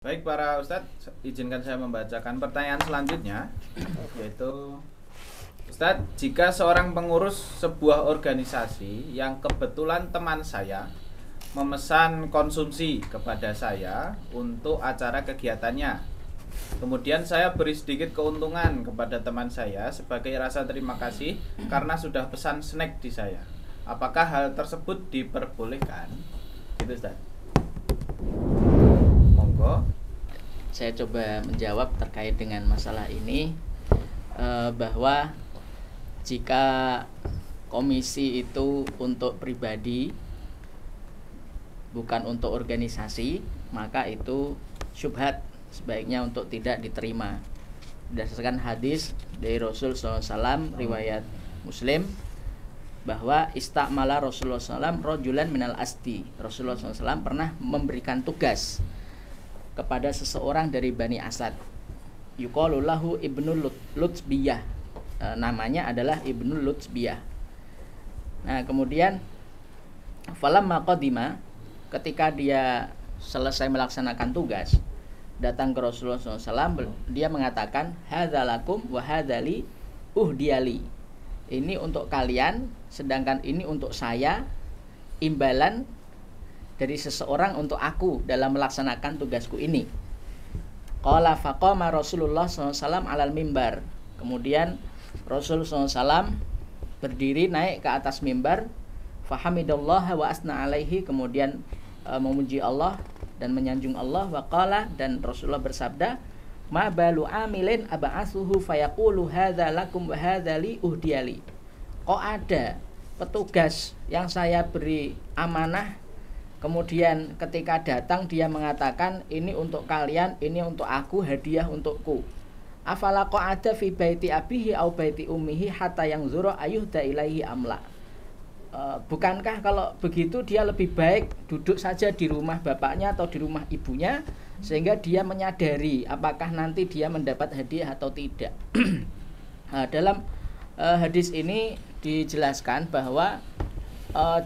Baik para Ustadz, izinkan saya membacakan pertanyaan selanjutnya, yaitu Ustadz, jika seorang pengurus sebuah organisasi yang kebetulan teman saya memesan konsumsi kepada saya untuk acara kegiatannya, kemudian saya beri sedikit keuntungan kepada teman saya sebagai rasa terima kasih karena sudah pesan snack di saya, apakah hal tersebut diperbolehkan? Gitu Ustadz. Monggo. Saya coba menjawab terkait dengan masalah ini, bahwa jika komisi itu untuk pribadi bukan untuk organisasi, maka itu syubhat, sebaiknya untuk tidak diterima. Berdasarkan hadis dari Rasul SAW riwayat Muslim, bahwa istamala Rasulullah SAW rojulan minal asdi. Rasulullah SAW pernah memberikan tugas kepada seseorang dari Bani Asad, yuqalu lahu Ibnu Lutbiyah, namanya adalah Ibnu Lutbiyah. Nah kemudian falamma qadima, ketika dia selesai melaksanakan tugas, datang ke Rasulullah SAW, dia mengatakan hadzalakum wa hadzali uhdiyali, ini untuk kalian, sedangkan ini untuk saya, imbalan dari seseorang untuk aku dalam melaksanakan tugasku ini. Qala faqama Rasulullah SAW alal mimbar. Kemudian Rasul SAW berdiri naik ke atas mimbar, fahamidallaha wa asna alaihi, kemudian memuji Allah dan menyanjung Allah, wa qala, dan Rasulullah bersabda, ma balu amilin aba'asuhu fayaqulu hadza lakum wa hadza li uhdiyali. Kok ada petugas yang saya beri amanah, kemudian ketika datang dia mengatakan ini untuk kalian, ini untuk aku, hadiah untukku. Afala qa'ada fi baiti abihi au baiti ummihi hatta yanzura ayyuhda ilaihi amla. Bukankah kalau begitu dia lebih baik duduk saja di rumah bapaknya atau di rumah ibunya, sehingga dia menyadari apakah nanti dia mendapat hadiah atau tidak. Dalam hadis ini dijelaskan bahwa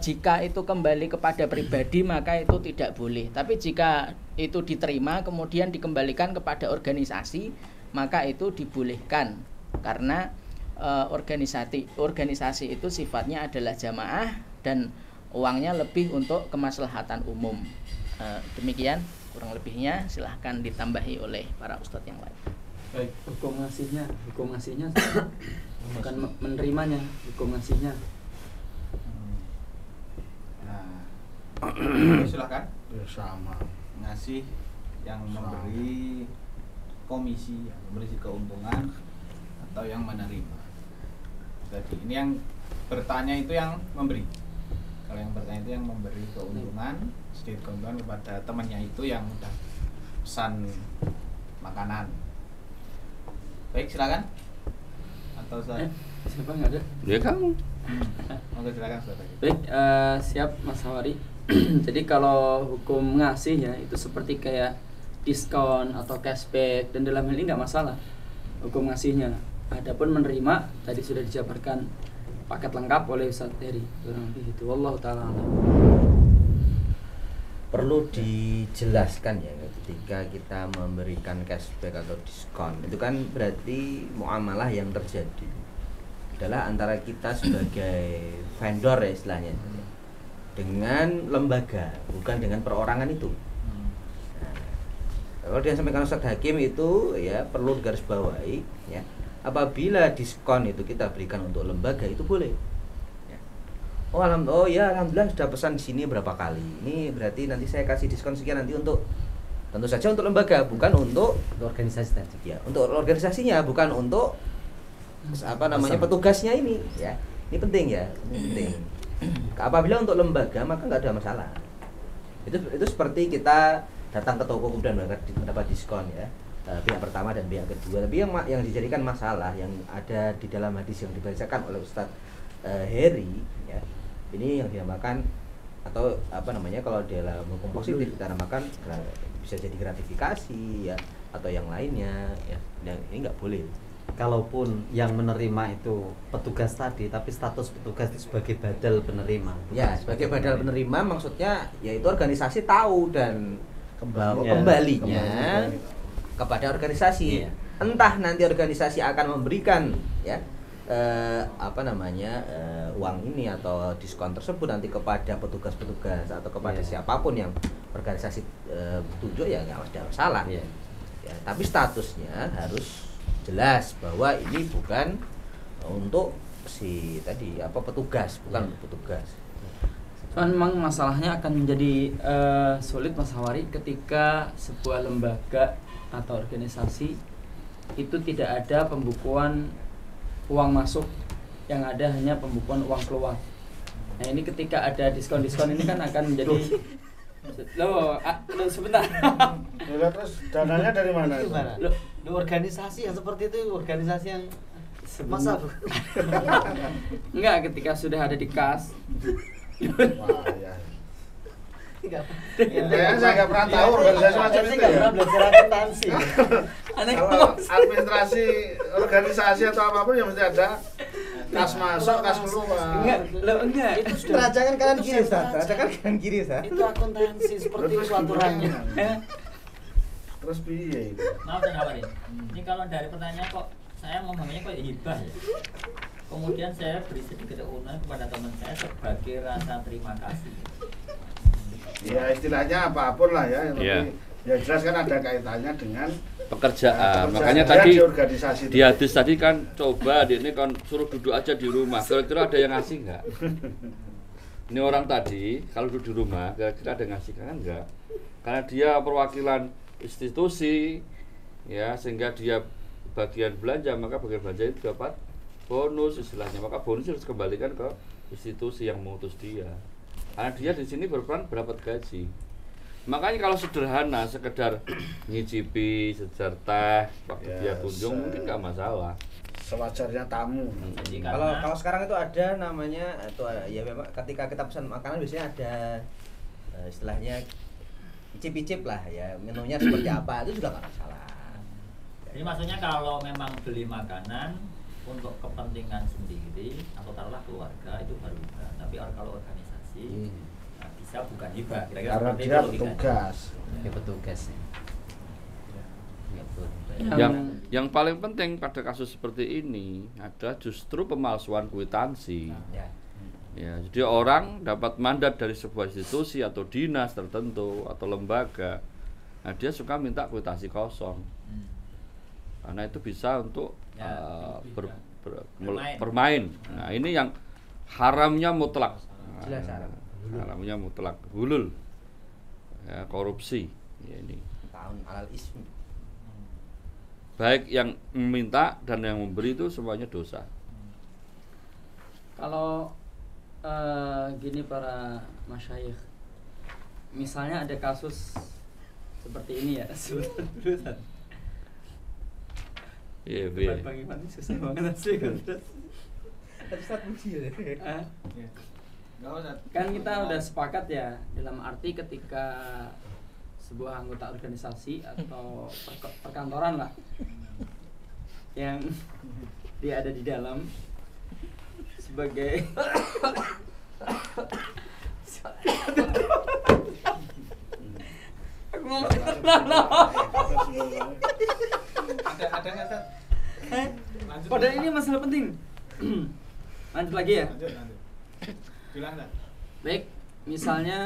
jika itu kembali kepada pribadi maka itu tidak boleh. Tapi jika itu diterima kemudian dikembalikan kepada organisasi, maka itu dibolehkan. Karena organisasi itu sifatnya adalah jamaah dan uangnya lebih untuk kemaslahatan umum. Demikian kurang lebihnya, silahkan ditambahi oleh para ustadz yang lain. Baik, hukum ngasihnya bukan menerimanya, hukum ngasihnya. Silakan bersama ngasih yang memberi komisi, yang memberi keuntungan, atau yang menerima. Jadi ini yang bertanya itu yang memberi. Kalau yang bertanya itu yang memberi keuntungan, sedikit keuntungan kepada temannya itu yang udah pesan makanan. Baik, silakan. Atau saya? Siapa nggak ada? Ya kamu. Oke, silakan saudara. Baik, siap Mas Hawari. Jadi kalau hukum ngasih ya itu seperti kayak diskon atau cashback, dan dalam hal ini nggak masalah hukum ngasihnya. Adapun menerima tadi sudah dijabarkan paket lengkap oleh Ustaz Heri, kurang lebih itu. Wallahu taala alam. Perlu dijelaskan ya, ketika kita memberikan cashback atau diskon, itu kan berarti muamalah yang terjadi adalah antara kita sebagai vendor ya istilahnya, dengan lembaga, bukan dengan perorangan itu. Nah, kalau dia sampaikan Ustaz Hakim itu ya perlu digarisbawahi ya, apabila diskon itu kita berikan untuk lembaga itu boleh. Ya. Alhamdulillah sudah pesan di sini berapa kali. Ini berarti nanti saya kasih diskon sekian nanti untuk, tentu saja untuk lembaga, bukan untuk organisasi tadi. Ya, untuk organisasinya, bukan untuk petugasnya ini ya. Ini penting ya, ini penting. Apabila untuk lembaga maka nggak ada masalah. Itu seperti kita datang ke toko kemudian mendapat diskon ya, pihak pertama dan pihak kedua. Tapi yang dijadikan masalah yang ada di dalam hadis yang dibacakan oleh Ustadz Heri ya, ini yang dinamakan atau kalau dalam hukum positif kita namakan bisa jadi gratifikasi ya, atau yang lainnya ya. Ini nggak boleh. Kalaupun yang menerima itu petugas tadi, tapi status petugas itu sebagai badal penerima. Ya, sebagai badal penerima maksudnya yaitu organisasi tahu dan bahwa Ya. kembalinya kepada organisasi. Iya. Entah nanti organisasi akan memberikan ya uang ini atau diskon tersebut nanti kepada petugas-petugas atau kepada Iya. siapapun yang organisasi tunjuk, ya nggak ada masalah. Iya. Ya, tapi statusnya harus jelas bahwa ini bukan untuk si tadi petugas, bukan Iya. petugas. Cuman memang masalahnya akan menjadi sulit Mas Hawari ketika sebuah lembaga atau organisasi itu tidak ada pembukuan uang masuk, yang ada hanya pembukuan uang keluar. Nah ini ketika ada diskon-diskon ini kan akan menjadi loh sebentar. Loh, terus dananya dari mana itu? Gimana? Loh. Organisasi yang seperti itu organisasi yang masa Enggak, ketika sudah ada di kas. Wah, ya. Kayaknya Kayaknya saya nggak pernah tahu organisasi macam itu nggak ya. pernah belajar akuntansi. Aneh Kalau administrasi organisasi atau apapun yang mesti ada kas masuk, kas keluar. Enggak, itu sudah Neraca kan kanan kiri, Itu Ustaz. neraca. Neraca kan kanan kiri, Ustaz. Itu akuntansi seperti Terus itu aturannya. gimana? Terus piye itu? Maaf Mas Hawari, ini kalau dari pertanyaan kok saya memahaminya kok hibah ya. Kemudian saya beri sedikit keunangan kepada teman saya sebagai rasa terima kasih. Ya istilahnya apapun lah ya, yang Iya. lebih ya jelas kan ada kaitannya dengan Pekerjaan. Makanya saya tadi di organisasi di hadis tadi kan coba di ini kan suruh duduk aja di rumah. Kira-kira ada yang ngasih nggak? Ini orang tadi kalau duduk di rumah kira-kira ada yang ngasih kan enggak? Karena dia perwakilan institusi ya, sehingga dia bagian belanja, maka bagian belanja itu dapat bonus istilahnya, maka bonus harus kembalikan ke institusi yang mengutus dia. Karena dia di sini berperan berdapat gaji. Makanya kalau sederhana sekedar ngicipi sekedar teh waktu Ya, dia kunjung mungkin nggak masalah. sewajarnya tamu. Jadi Kalau karena sekarang itu ada namanya itu ya memang ketika kita pesan makanan biasanya ada istilahnya icip-icip lah ya, menunya seperti apa itu juga nggak masalah. Jadi maksudnya kalau memang beli makanan untuk kepentingan sendiri atau taruhlah keluarga itu baru hibah. Tapi kalau organisasi nah, bisa bukan hibah. Kira-kira Karena seperti dia itu logikanya. petugas. Ya petugas. Yang paling penting pada kasus seperti ini adalah justru pemalsuan kwitansi. Ya. Ya, jadi orang dapat mandat dari sebuah institusi atau dinas tertentu atau lembaga. Nah, dia suka minta kwitansi kosong. Karena itu bisa untuk Ya, bermain. Nah, ini yang haramnya mutlak. Jelas haram. Haramnya mutlak. Hulul. Ya, korupsi. Ya, ini. Tahun alal ismi. Baik yang meminta dan yang memberi itu semuanya dosa. Kalau gini para masyayikh, misalnya ada kasus seperti ini ya, sebentar dulu Ustaz. Iya, Debat iya. Bang Iman ini susah banget sih. Tapi Ustaz muji ya. Nggak usah. Kan kita udah sepakat ya, dalam arti ketika sebuah anggota organisasi atau perkantoran lah yang dia ada di dalam sebagai aku mau Ada nggak Ustaz? Lanjut. padahal ini masalah penting. Lanjut lagi ya. Lanjut. Bilang Ustaz. Baik, misalnya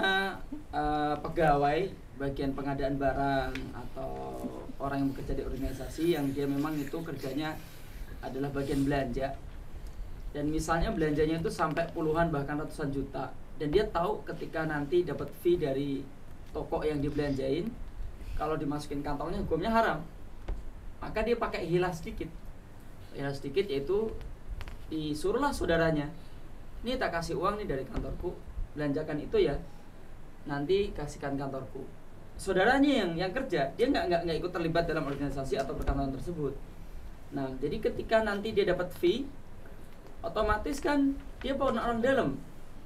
pegawai bagian pengadaan barang atau orang yang bekerja di organisasi yang dia memang itu kerjanya adalah bagian belanja, dan misalnya belanjanya itu sampai puluhan bahkan ratusan juta, dan dia tahu ketika nanti dapat fee dari toko yang dibelanjain, kalau dimasukin kantongnya hukumnya haram, maka dia pakai hilas sedikit. Hilas sedikit yaitu disuruhlah saudaranya, ini tak kasih uang nih dari kantorku, belanjakan itu ya, nanti kasihkan kantorku. Saudaranya yang kerja, dia nggak ikut terlibat dalam organisasi atau perkantoran tersebut. Nah, jadi ketika nanti dia dapat fee, otomatis kan dia bukan orang dalam.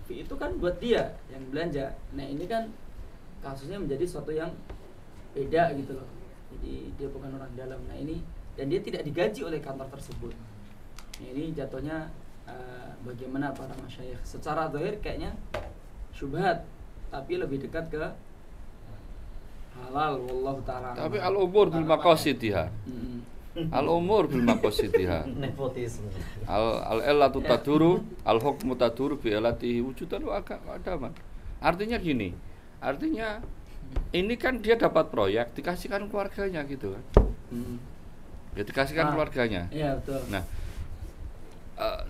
Fee itu kan buat dia yang belanja. Nah, ini kan kasusnya menjadi suatu yang beda gitu loh. Jadi dia bukan orang dalam. Nah, ini dan dia tidak digaji oleh kantor tersebut. Nah, ini jatuhnya bagaimana para masyayikh? Secara zahir kayaknya syubhat, tapi lebih dekat ke halal wallahu taala. Tapi al-umur bil maqasidiha. Al-umur bil maqasidiha. Nepotisme. Al-illatu taduru, al-hukmu taduru bi illatihi wujudan wa adaman. Artinya gini. Artinya ini kan dia dapat proyek dikasihkan keluarganya gitu kan. Ya dikasihkan keluarganya. Iya, betul. Nah,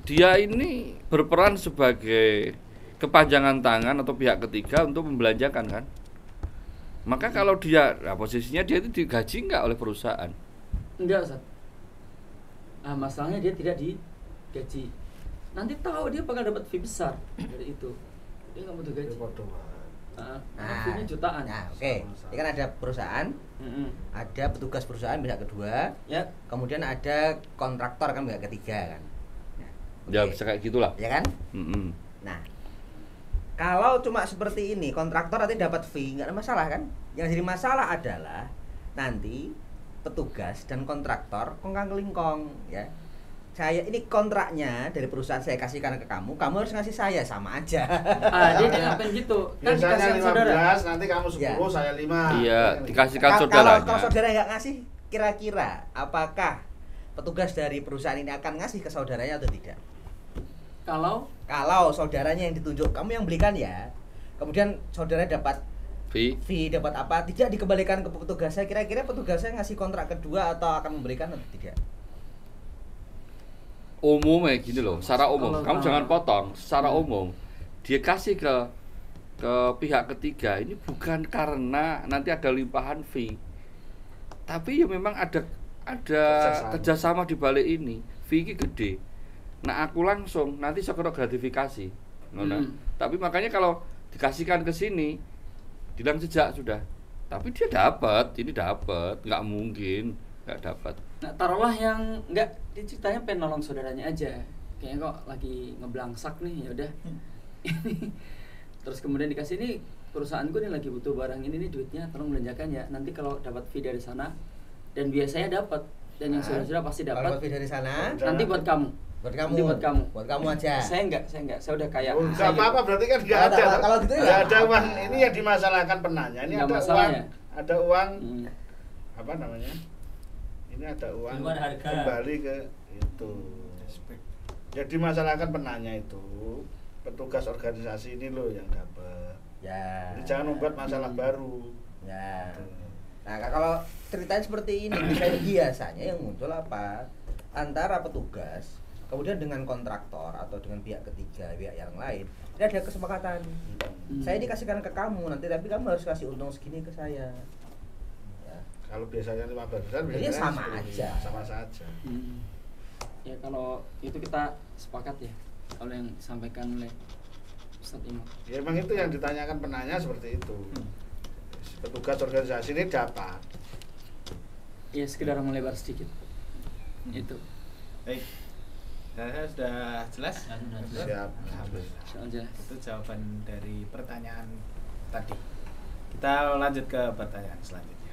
dia ini berperan sebagai kepanjangan tangan atau pihak ketiga untuk membelanjakan kan. Maka kalau dia, nah posisinya dia itu digaji nggak oleh perusahaan? Enggak, Ustaz. Masalahnya dia tidak digaji. Nanti tahu dia bakal dapat fee besar dari itu. Dia nggak butuh gaji. Fee-nya jutaan. Nah, oke. Ini kan ada perusahaan, ada petugas perusahaan pihak kedua, Ya. kemudian ada kontraktor kan pihak ketiga kan. Nah, Ya oke. bisa kayak gitulah. Ya kan? Nah, kalau cuma seperti ini, kontraktor nanti dapat fee, nggak ada masalah kan? Yang jadi masalah adalah nanti petugas dan kontraktor kongkang-kelingkong ya. Saya ini kontraknya dari perusahaan saya kasihkan ke kamu harus ngasih saya sama aja. Dia ngapain gitu? Kan Biasanya dikasihkan saudara. 15, nanti kamu 10, Ya. saya 5. Iya, dikasihkan Kalau saudaranya. saudara nggak ngasih, kira-kira apakah petugas dari perusahaan ini akan ngasih ke saudaranya atau tidak? Kalau saudaranya yang ditunjuk, kamu yang belikan ya. Kemudian saudara dapat fee, dapat apa? Tidak dikembalikan ke petugas saya. Kira-kira petugas saya ngasih kontrak kedua atau akan memberikan atau tidak? Umumnya gini loh, secara umum. Kalau Kamu jangan potong. Secara umum, dia kasih ke pihak ketiga ini bukan karena nanti ada limpahan fee, tapi ya memang ada kerjasama di balik ini. Fee ini gede. Nah aku langsung nanti sekedar gratifikasi. Tapi makanya kalau dikasihkan ke sini, bilang sejak sudah. Tapi dia dapat, ini dapat, nggak mungkin nggak dapat. Nah, taruhlah yang enggak, dia ceritanya pengen nolong saudaranya aja. Kayaknya kok lagi ngeblangsak nih, ya udah. Terus kemudian dikasih nih, perusahaanku nih lagi butuh barang ini nih, duitnya tolong belanjakan ya. Nanti kalau dapat fee dari sana dan biasanya dapat, dan yang saudara pasti Kalau dapat, fee dari sana, nanti buat kamu. buat kamu. Nanti buat kamu. Buat kamu aja. Saya enggak. Saya udah kaya. Oh, Saya enggak apa-apa, berarti kan enggak Kalau- ada. kalau gitu ya Enggak ada nggak uang. apa-apa. Ini yang dimasalahkan penanya. Ini Nggak ada masalah uang. ya? Ada uang Hmm. apa namanya? Ini ada uang Di luar harga. kembali ke itu. Jadi masalahkan penanya itu petugas organisasi ini loh yang dapat. Ya. Jadi jangan membuat masalah baru. Ya. Gitu. Nah, kalau ceritanya seperti ini, biasanya yang muncul apa? Antara petugas, kemudian dengan kontraktor atau dengan pihak ketiga, pihak yang lain, ini ada kesepakatan. Saya dikasihkan ke kamu nanti, tapi kamu harus kasih untung segini ke saya. Ya. Kalau biasanya 15 besar Jadi biasanya sama seperti itu. aja. Sama saja. Ya kalau itu kita sepakat ya, kalau yang disampaikan oleh Ustadz Imam. Ya emang itu yang ditanyakan penanya seperti itu. Petugas organisasi ini dapat. Ya sekedar melebar sedikit. Itu. Baik. Saya sudah jelas. Siap. Soalnya Itu jawaban dari pertanyaan tadi. Kita lanjut ke pertanyaan selanjutnya.